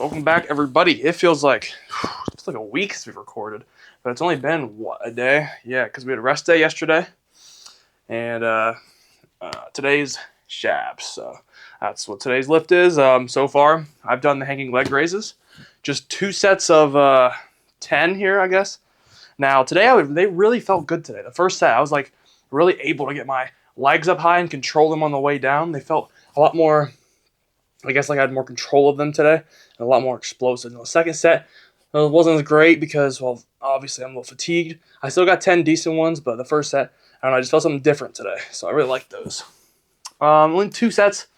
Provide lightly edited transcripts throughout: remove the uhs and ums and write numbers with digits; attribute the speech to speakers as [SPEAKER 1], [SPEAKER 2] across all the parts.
[SPEAKER 1] Welcome back, everybody. It feels like a week since we've recorded, but it's only been a day? Yeah, because we had a rest day yesterday, and today's Shabs. So that's what today's lift is. So far, I've done the hanging leg raises, just 2 sets of 10 here, I guess. Now today, they really felt good today. The first set, I was like really able to get my legs up high and control them on the way down. They felt a lot more. I guess like I had more control of them today and a lot more explosive. The second set wasn't as great because, well, obviously I'm a little fatigued. I still got 10 decent ones, but the first set, I don't know, I just felt something different today. So I really like those. Only 2 sets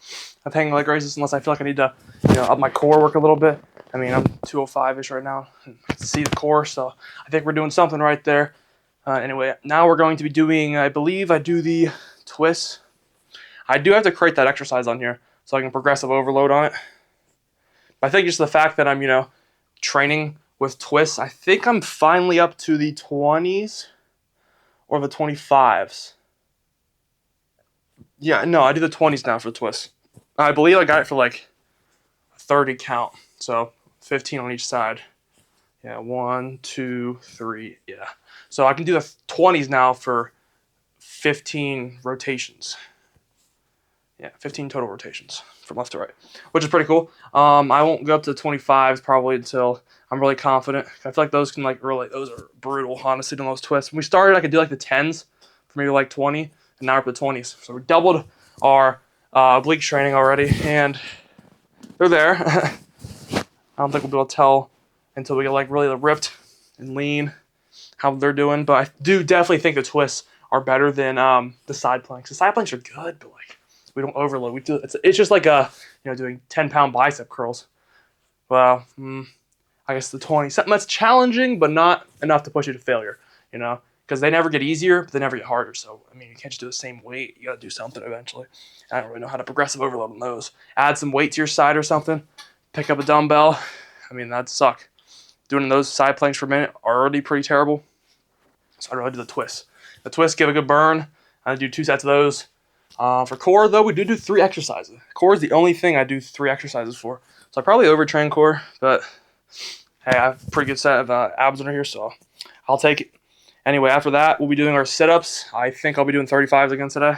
[SPEAKER 1] of hanging leg raises unless I feel like I need to, up my core work a little bit. I mean, I'm 205-ish right now. See the core, so I think we're doing something right there. Anyway, now we're going to be doing, I believe I do the twists. I do have to create that exercise on here so I can progressive overload on it. But I think just the fact that I'm, training with twists, I think I'm finally up to the 20s or the 25s. Yeah, no, I do the 20s now for the twists. I believe I got it for like 30 count, so 15 on each side. Yeah, 1, 2, 3, yeah. So I can do the 20s now for 15 rotations. Yeah, 15 total rotations from left to right, which is pretty cool. I won't go up to 25s probably until I'm really confident. I feel like those are brutal, honestly, to those twists. When we started, I could do like the 10s for maybe like 20, and now we're up to 20s. So we doubled our oblique training already, and they're there. I don't think we'll be able to tell until we get like really ripped and lean how they're doing, but I do definitely think the twists are better than the side planks. The side planks are good, but like, we don't overload. It's just like doing 10-pound bicep curls. Well, I guess the 20, something that's challenging, but not enough to push you to failure. Because they never get easier, but they never get harder. So I mean, you can't just do the same weight. You got to do something eventually. I don't really know how to progressive overload on those. Add some weight to your side or something. Pick up a dumbbell. I mean, that'd suck. Doing those side planks for a minute are already pretty terrible. So I'd rather do the twists. The twists give a good burn. I do 2 sets of those. For core, though, we do 3 exercises. Core is the only thing I do 3 exercises for. So I probably overtrain core, but hey, I have a pretty good set of abs under here, so I'll take it. Anyway, after that, we'll be doing our sit-ups. I think I'll be doing 35s again today.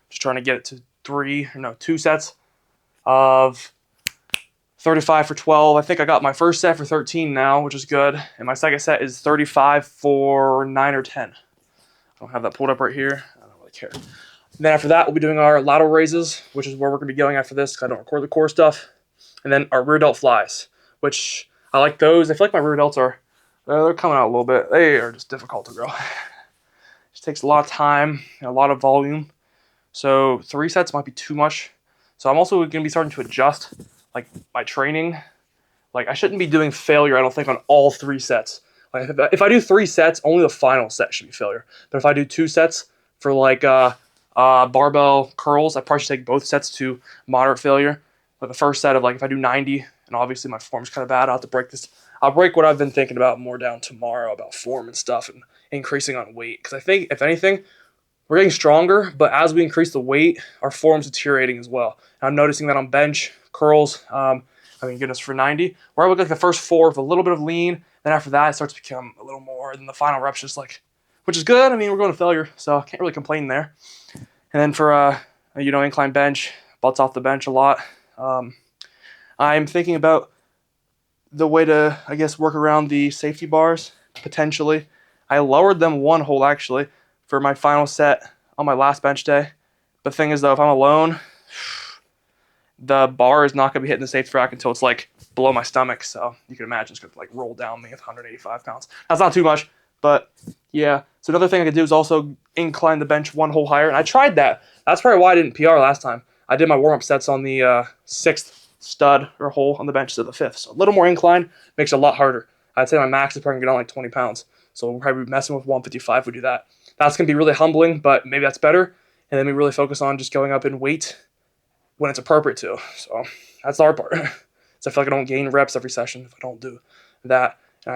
[SPEAKER 1] Just trying to get it to 2 sets of 35 for 12. I think I got my first set for 13 now, which is good. And my second set is 35 for 9 or 10. I don't have that pulled up right here. I don't really care. And then after that, we'll be doing our lateral raises, which is where we're going to be going after this because I don't record the core stuff. And then our rear delt flies, which I like those. I feel like my rear delts they're coming out a little bit. They are just difficult to grow. It just takes a lot of time and a lot of volume. So 3 sets might be too much. So I'm also going to be starting to adjust like my training. Like I shouldn't be doing failure, I don't think, on all 3 sets. Like if I do 3 sets, only the final set should be failure. But if I do 2 sets for like barbell curls, I probably should take both sets to moderate failure. But the first set of like if I do 90, and obviously my form's kind of bad, I'll have to break this. I'll break what I've been thinking about more down tomorrow about form and stuff and increasing on weight. Because I think, if anything, we're getting stronger, but as we increase the weight, our form's deteriorating as well. And I'm noticing that on bench, curls, goodness, for 90, where I would like the first 4 with a little bit of lean, then after that, it starts to become a little more, and then the final reps just like, which is good. I mean, we're going to failure, so I can't really complain there. And then for, incline bench, butts off the bench a lot. I'm thinking about the way to, I guess, work around the safety bars, potentially. I lowered them 1 hole, actually, for my final set on my last bench day. The thing is, though, if I'm alone, the bar is not going to be hitting the safety rack until it's, like, below my stomach. So you can imagine it's going to, like, roll down me with 185 pounds. That's not too much, but, yeah. So another thing I could do is also incline the bench 1 hole higher, and I tried that. That's probably why I didn't PR last time. I did my warm-up sets on the 6th stud or hole on the bench to the 5th. So a little more incline makes it a lot harder. I'd say my max is probably going to get on like 20 pounds. So we'll probably be messing with 155 if we do that. That's going to be really humbling, but maybe that's better. And then we really focus on just going up in weight when it's appropriate to. So that's the hard part. So I feel like I don't gain reps every session if I don't do that. And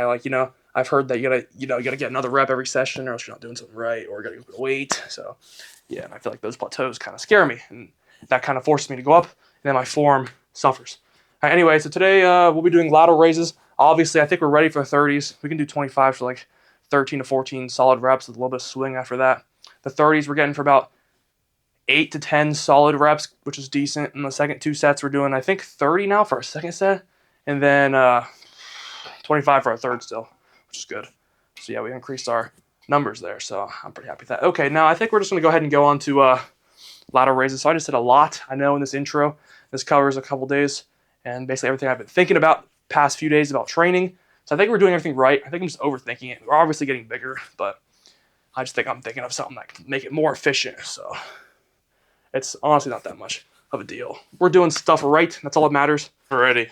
[SPEAKER 1] I've heard that you gotta get another rep every session or else you're not doing something right, or you gotta go weight. So yeah, and I feel like those plateaus kind of scare me, and that kind of forces me to go up, and then my form suffers. Anyway, so today we'll be doing lateral raises. Obviously, I think we're ready for 30s. We can do 25 for like 13 to 14 solid reps with a little bit of swing after that. The 30s we're getting for about 8 to 10 solid reps, which is decent. In the second 2 sets, we're doing, I think, 30 now for our second set, and then 25 for our third still, which is good. So yeah, we increased our numbers there, so I'm pretty happy with that. Okay, now I think we're just going to go ahead and go on to lateral raises. So I just said a lot, I know, in this intro. This covers a couple days, and basically everything I've been thinking about past few days about training. So I think we're doing everything right. I think I'm just overthinking it. We're obviously getting bigger, but I just think I'm thinking of something that can make it more efficient. So it's honestly not that much of a deal. We're doing stuff right. That's all that matters. Alrighty.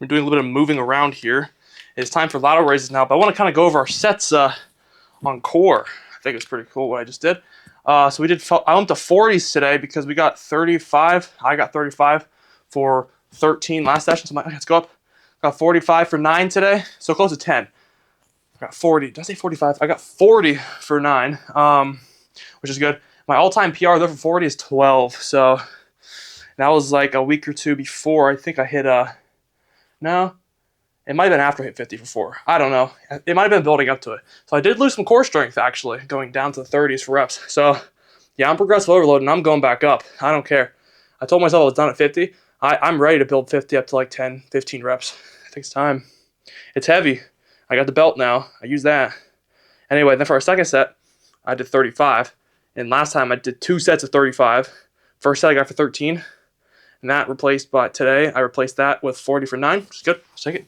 [SPEAKER 1] We're doing a little bit of moving around here. It's time for lateral raises now, but I want to kind of go over our sets on core. I think it's pretty cool what I just did. So I went to 40s today because we got 35. I got 35 for 13 last session. So I'm like, okay, let's go up. Got 45 for 9 today, so close to 10. I got 40. Did I say 45? I got 40 for 9, which is good. My all-time PR though for 40 is 12. So that was like a week or two before. I think I hit no. It might have been after I hit 50 for 4. I don't know. It might have been building up to it. So I did lose some core strength, actually, going down to the 30s for reps. So, yeah, I'm progressive overload, and I'm going back up. I don't care. I told myself I was done at 50. I'm ready to build 50 up to like 10, 15 reps. I think it's time. It's heavy. I got the belt now. I use that. Anyway, then for our second set, I did 35. And last time I did 2 sets of 35. First set I got for 13. And that replaced by today, I replaced that with 40 for 9, which is good. Let's take it.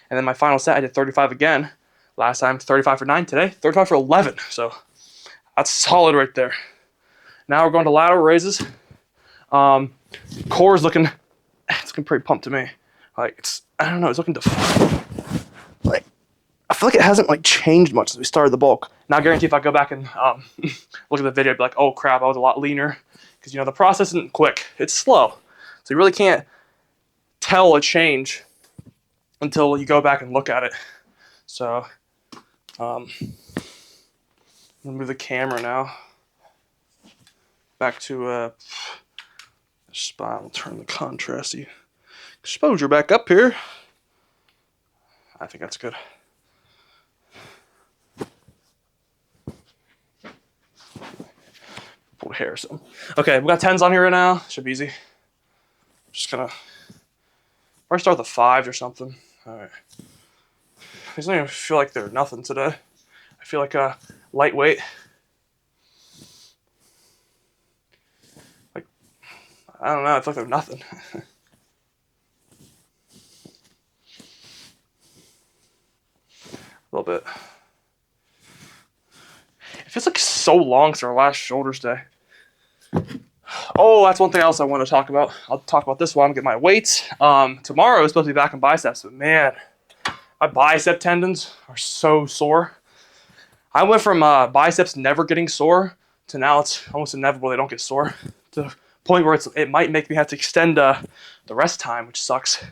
[SPEAKER 1] And then my final set, I did 35 again. Last time, 35 for 9. Today, 35 for 11. So that's solid right there. Now we're going to lateral raises. Core is looking pretty pumped to me. Like I don't know, it's looking like I feel like it hasn't like changed much since we started the bulk. Now I guarantee if I go back and look at the video, I'd be like, oh crap, I was a lot leaner. Because the process isn't quick. It's slow. So you really can't tell a change until you go back and look at it. So I'm gonna move the camera now back to a spot. We'll turn the contrasty exposure back up here. I think that's good. Pull the hair some. Okay, we got 10s on here right now. Should be easy. Just gonna first start with the 5s or something. All right. These don't even feel like they're nothing today. I feel like a lightweight. Like I don't know. I feel like they're nothing. A little bit. It feels like so long since our last shoulders day. Oh, that's one thing else I want to talk about. I'll talk about this while I'm getting my weights. Tomorrow is supposed to be back in biceps, but man, my bicep tendons are so sore. I went from biceps never getting sore to now it's almost inevitable they don't get sore. To the point where it might make me have to extend the rest time, which sucks.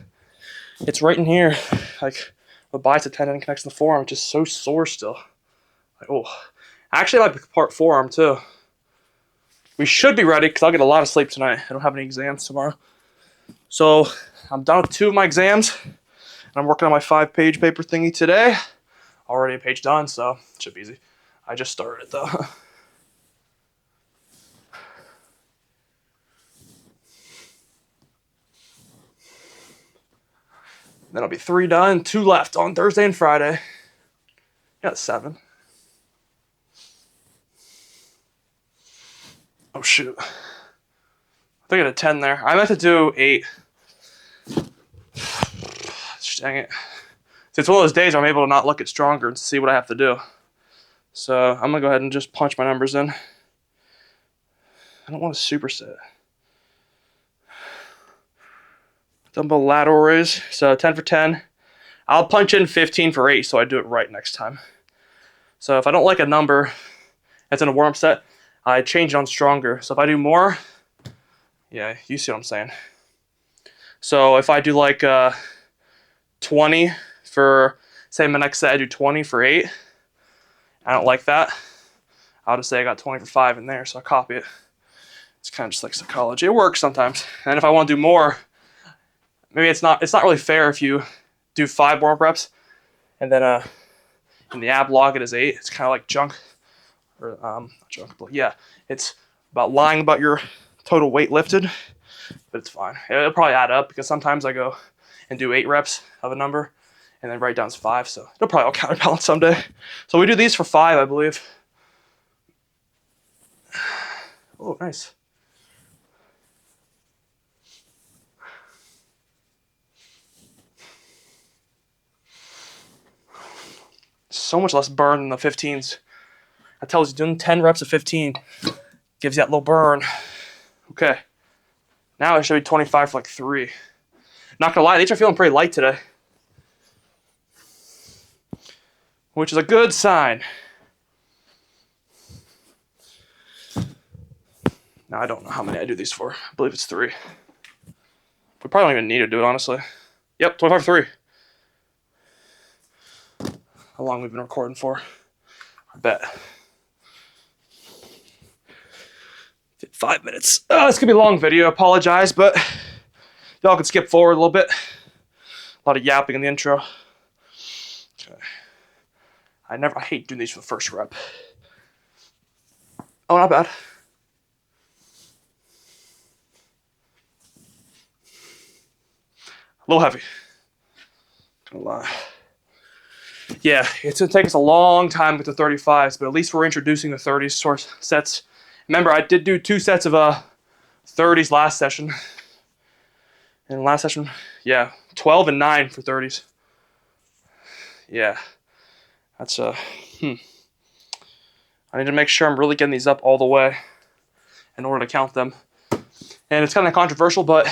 [SPEAKER 1] It's right in here, like the bicep tendon connects to the forearm, which is so sore still. Like, oh, actually, I like part forearm too. We should be ready because I'll get a lot of sleep tonight. I don't have any exams tomorrow. So I'm done with 2 of my exams. And I'm working on my 5-page paper thingy today. Already a page done, so it should be easy. I just started it though. Then I'll be 3 done, 2 left on Thursday and Friday. Yeah, 7. Oh shoot. I think I did 10 there. I meant to do 8. Dang it. It's one of those days where I'm able to not look at stronger and see what I have to do. So I'm going to go ahead and just punch my numbers in. I don't want to superset. Dumbbell lateral raise. So 10 for 10. I'll punch in 15 for 8 so I do it right next time. So if I don't like a number that's in a warm-up set, I change it on stronger. So if I do more, yeah, you see what I'm saying. So if I do like 20 for, say my next set I do 20 for 8, I don't like that. I'll just say I got 20 for 5 in there, so I copy it. It's kind of just like psychology. It works sometimes. And if I want to do more, maybe it's not really fair if you do 5 warm-up reps and then in the ab log it is 8. It's kind of like junk, or not junk, but yeah, it's about lying about your total weight lifted, but it's fine. It'll probably add up because sometimes I go and do 8 reps of a number and then write down as 5, so it'll probably all counterbalance someday. So we do these for 5, I believe. Oh, nice. So much less burn than the 15s. That tells you doing 10 reps of 15 gives you that little burn. Okay. Now it should be 25 for like 3. Not gonna lie, these are feeling pretty light today, which is a good sign. Now I don't know how many I do these for. I believe it's 3. We probably don't even need to do it, honestly. Yep, 25 for 3. How long we've been recording for? I bet. 5 minutes. Oh, this could be a long video. I apologize, but y'all can skip forward a little bit. A lot of yapping in the intro. Okay. I hate doing these for the first rep. Oh, not bad. A little heavy. Gonna lie. Yeah, it's gonna take us a long time with the 35s, but at least we're introducing the 30s to our sets. Remember, I did do 2 sets of 30s last session. And last session, yeah, 12 and 9 for 30s. Yeah, that's I need to make sure I'm really getting these up all the way in order to count them. And it's kind of controversial, but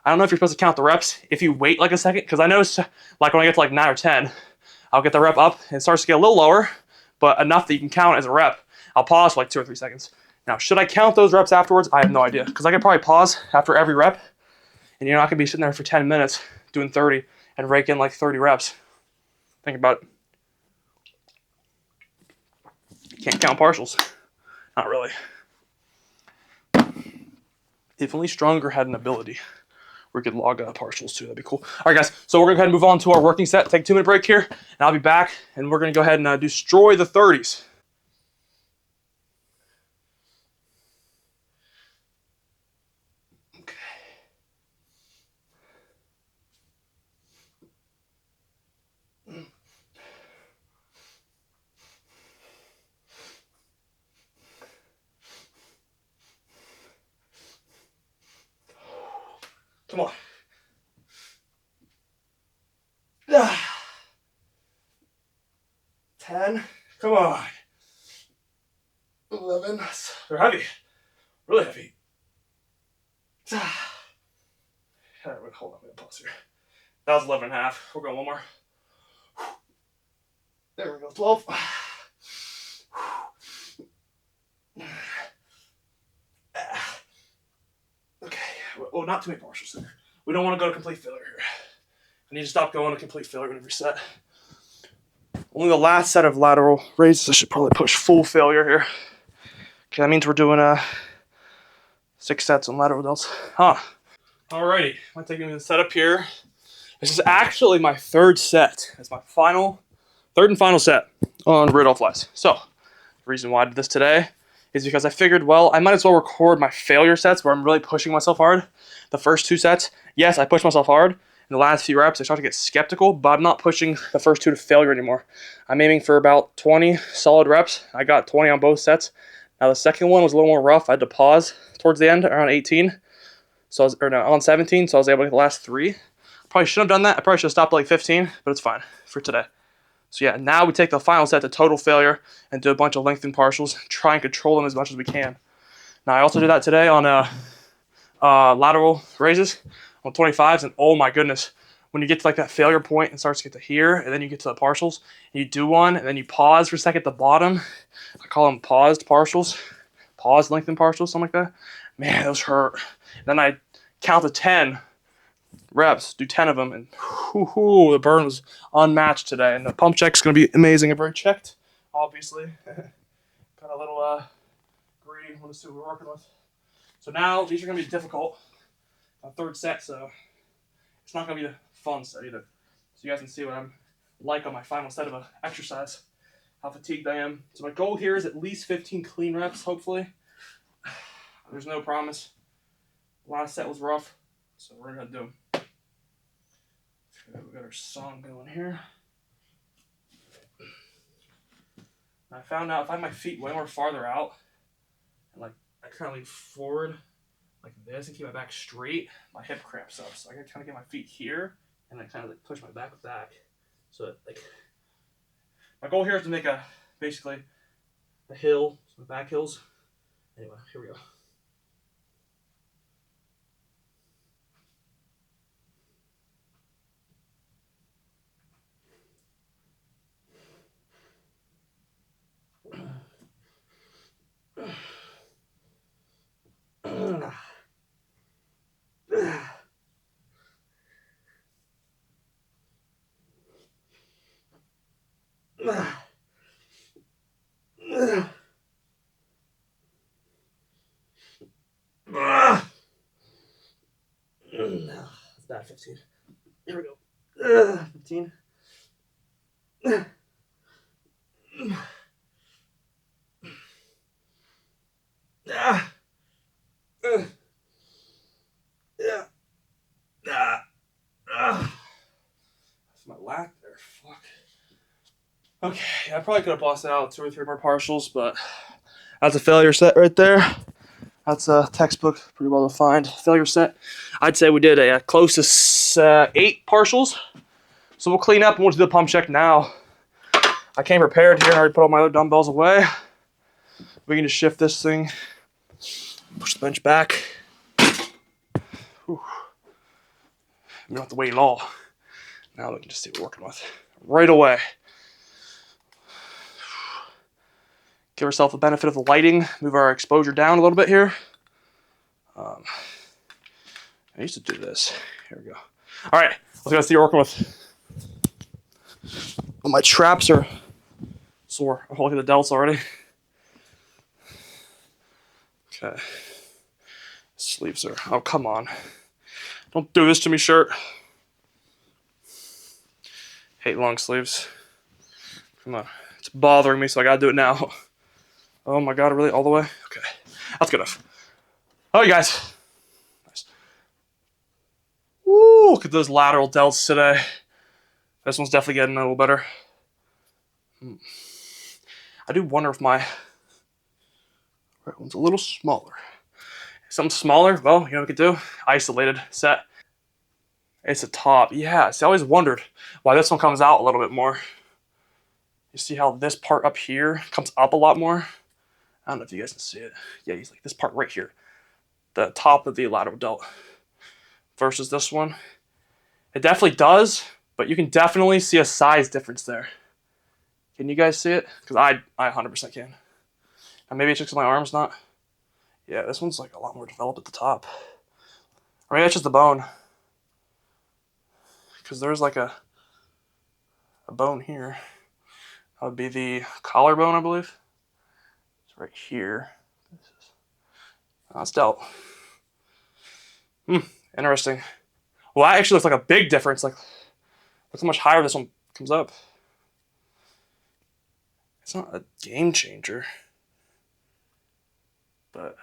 [SPEAKER 1] I don't know if you're supposed to count the reps if you wait like a second, because I noticed like when I get to like 9 or 10, I'll get the rep up and it starts to get a little lower, but enough that you can count as a rep. I'll pause for like 2 or 3 seconds. Now, should I count those reps afterwards? I have no idea, because I could probably pause after every rep, and you're not going to be sitting there for 10 minutes doing 30 and rake in like 30 reps. Think about it. You can't count partials. Not really. If only Stronger had an ability where we could log partials too, that'd be cool. All right, guys, so we're going to go ahead and move on to our working set. Take a 2-minute break here, and I'll be back, and we're going to go ahead and destroy the 30s. Come on. 10. Come on. 11. They're heavy. Really heavy. All right, wait, hold on. I'm going to pause here. That was 11 and a half. We're going one more. There we go. 12. Okay. Well, not too many partials there. We don't want to go to complete failure here. I need to stop going to complete failure in every set. Only the last set of lateral raises, I should probably push full failure here. Okay, that means we're doing 6 sets on lateral delts. Huh. Alrighty, I'm taking the setup here. This is actually my 3rd set. It's my third and final set on Rudolph flies. So, the reason why I did this today is because I figured, well, I might as well record my failure sets where I'm really pushing myself hard. The first 2 sets, yes, I pushed myself hard. In the last few reps, I start to get skeptical, but I'm not pushing the first 2 to failure anymore. I'm aiming for about 20 solid reps. I got 20 on both sets. Now, the second one was a little more rough. I had to pause towards the end, around 18. So on 17, so I was able to get the last 3. Probably shouldn't have done that. I probably should have stopped at like 15, but it's fine for today. So yeah, now we take the final set to total failure and do a bunch of lengthened partials, try and control them as much as we can. Now, I also did that today on lateral raises on 25s, and oh my goodness, when you get to like that failure point and starts to get to here, and then you get to the partials, and you do one, and then you pause for a second at the bottom. I call them paused partials, paused lengthened partials, something like that. Man, those hurt. And then I count to 10 reps, do 10 of them, and the burn was unmatched today. And the pump check's going to be amazing. I've already checked, obviously. Got a little greedy. Want to see what we're working with. So now these are going to be difficult. My 3rd set, so it's not gonna be a fun set either. So you guys can see what I'm like on my final set of an exercise, how fatigued I am. So my goal here is at least 15 clean reps, hopefully. There's no promise. Last set was rough, so we're gonna do them. Okay, we got our song going here. And I found out if I have my feet way more farther out, and like I kind of lean forward like this and keep my back straight, my hip cramps up. So I gotta kind of get my feet here and then kind of like push my back. So it, like my goal here is to make basically a hill, so my back hills. Anyway, here we go. That's bad. 15. Here we go. 15. That's my lat there. Fuck. Okay, I probably could have busted out 2 or 3 more partials, but that's a failure set right there. That's a textbook, pretty well defined failure set. I'd say we did a close to 8 partials. So we'll clean up and we'll do the pump check now. I came prepared here. I already put all my other dumbbells away. We can just shift this thing, push the bench back. Whew. We don't have to wait at all. Now we can just see what we're working with right away. Give ourselves the benefit of the lighting. Move our exposure down a little bit here. I used to do this. Here we go. All right, let's go see what we're working with. Well, my traps are sore. I'm holding the delts already. Okay. Sleeves are. Oh, come on. Don't do this to me, shirt. Hate long sleeves. Come on. It's bothering me, so I gotta do it now. Oh my god, really? All the way? Okay. That's good enough. All right, guys. Nice. Woo, look at those lateral delts today. This one's definitely getting a little better. I do wonder if my right one's a little smaller. Something smaller, well, you know what we could do? Isolated set. It's a top. Yeah, see, I always wondered why this one comes out a little bit more. You see how this part up here comes up a lot more? I don't know if you guys can see it. Yeah, he's like this part right here. The top of the lateral delt versus this one. It definitely does, but you can definitely see a size difference there. Can you guys see it? Because I 100% can. And maybe it's just my arm's not. Yeah, this one's like a lot more developed at the top. Or maybe it's just the bone. Because there's like a bone here. That would be the collarbone, I believe. It's right here. That's delt. Interesting. Well, that actually looks like a big difference. Like, look how much higher this one comes up. It's not a game changer, but it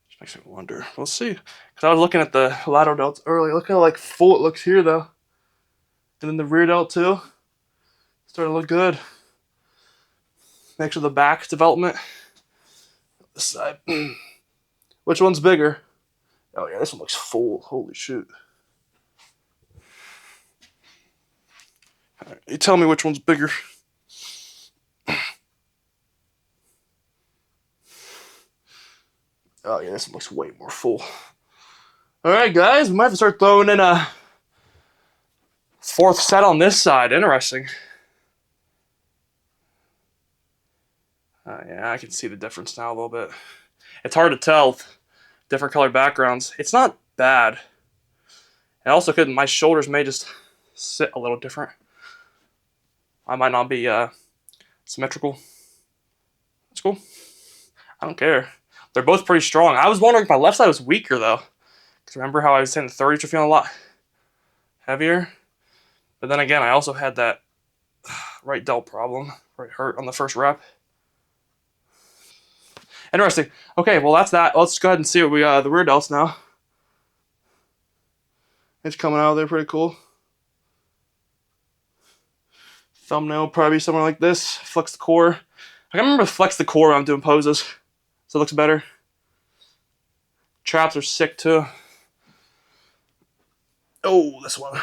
[SPEAKER 1] just makes me wonder. We'll see. Because I was looking at the lateral delts earlier. Look how like full it looks here, though. And then the rear delt too. Starting to look good. Make sure the back development. This side. Which one's bigger? Oh yeah, this one looks full. Holy shit. All right, you tell me which one's bigger. Oh yeah, this one looks way more full. Alright guys, we might have to start throwing in a 4th set on this side. Interesting. Yeah, I can see the difference now a little bit. It's hard to tell. Different color backgrounds. It's not bad. And also, my shoulders may just sit a little different. I might not be symmetrical. That's cool. I don't care. They're both pretty strong. I was wondering if my left side was weaker, though. Because remember how I was saying the 30s are feeling a lot heavier. But then again, I also had that right delt problem where it hurt on the first rep. Interesting. Okay, well that's that. Let's go ahead and see what we got. The rear delts now. It's coming out there pretty cool. Thumbnail probably somewhere like this. Flex the core. I can remember to flex the core when I'm doing poses, so it looks better. Traps are sick too. Oh, this one.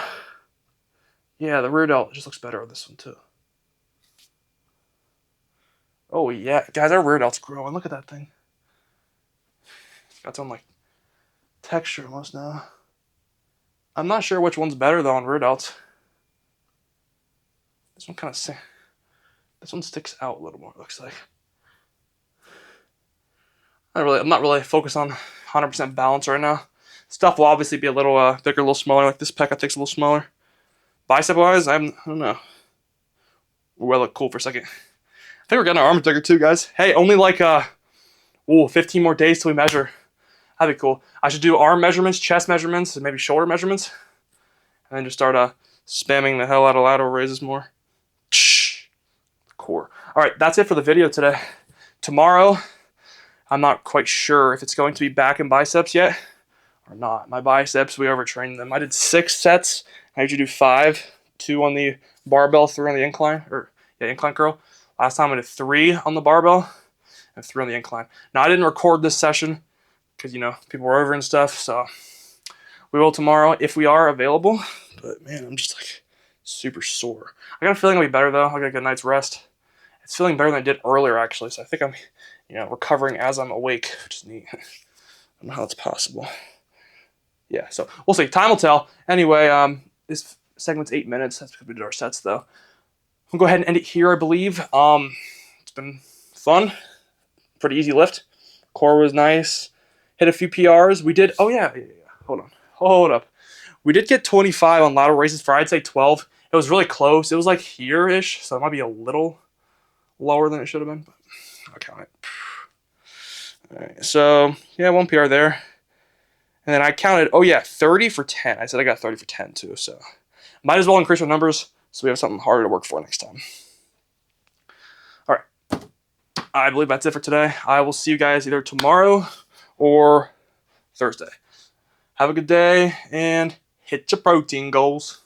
[SPEAKER 1] Yeah, the rear delt just looks better on this one too. Oh yeah, guys, our rear delt's growing. Look at that thing. It's got some like texture almost now. I'm not sure which one's better though on rear delts. This one kind of, this one sticks out a little more. It looks like. I'm not really focused on 100% balance right now. Stuff will obviously be a little bigger, a little smaller. Like this pec, I think is a little smaller. Bicep wise, I don't know. Ooh, I look cool for a second. I think we're getting our arms bigger too, guys. Hey, only like 15 more days till we measure. That'd be cool. I should do arm measurements, chest measurements, and maybe shoulder measurements, and then just start spamming the hell out of lateral raises more. Core. All right, that's it for the video today. Tomorrow, I'm not quite sure if it's going to be back and biceps yet or not. My biceps, we overtrained them. I did 6 sets. I usually do 5, 2 on the barbell, 3 on the incline, incline curl. Last time I did 3 on the barbell and 3 on the incline. Now I didn't record this session because people were over and stuff, so we will tomorrow if we are available. But man, I'm just like super sore. I got a feeling I'll be better though. I got a good night's rest. It's feeling better than I did earlier actually, so I think I'm recovering as I'm awake, which is neat. I don't know how that's possible. Yeah, so we'll see. Time will tell. Anyway, this segment's 8 minutes. That's because we did our sets though. We'll go ahead and end it here, I believe. It's been fun. Pretty easy lift. Core was nice. Hit a few PRs. We did, hold up. We did get 25 on lateral raises for, I'd say 12. It was really close. It was like here-ish, so it might be a little lower than it should have been, but I'll count it. All right, so yeah, 1 PR there. And then I counted, 30 for 10. I said I got 30 for 10 too, so might as well increase our numbers so we have something harder to work for next time. All right, I believe that's it for today. I will see you guys either tomorrow or Thursday. Have a good day and hit your protein goals.